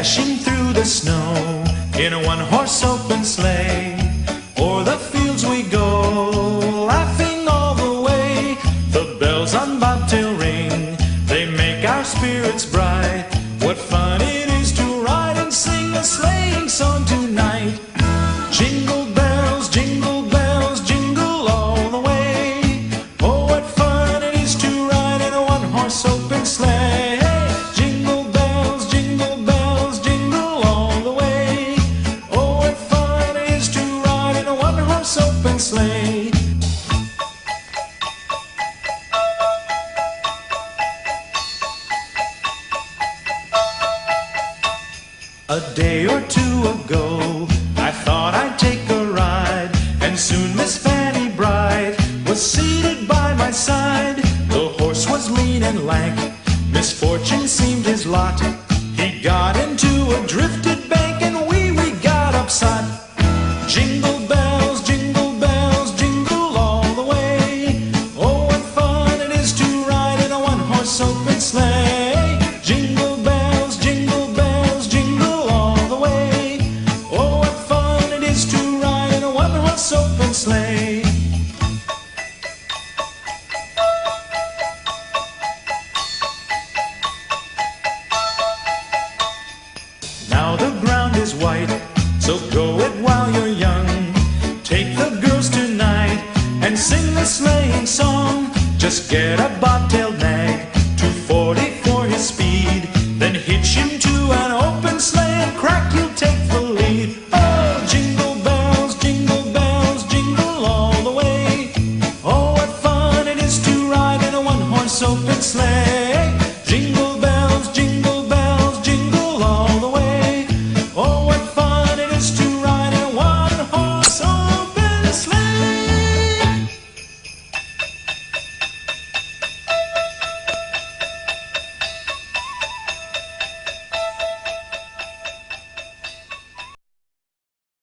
dashing through the snow in a one-horse open sleigh. O'er the fields we go, laughing all the way. The bells on bobtail ring, they make our spirits bright. What fun it is to ride and sing a sleighing song tonight. Jingle bells, jingle all the way. Oh, what fun it is to ride in a one-horse open sleigh. Jingle bells, jingle all the way. Oh, what fun it is to ride in a one-horse open sleigh. A day or two ago, I thought I'd take a ride, and soon Miss Fanny Bright was seated by my side. The horse was lean and lank, misfortune seemed his lot. He got into a drifted bank, and we got upset. Jingle bells, jingle all the way. Oh, what fun it is to ride in a one-horse open sleigh. Jingle bells, jingle all the way. Oh, what fun it is to ride in a one-horse open sleigh. Now the ground is white, so go it while you're young. Take the girls tonight and sing the sleighing song. Just get a bobtailed nag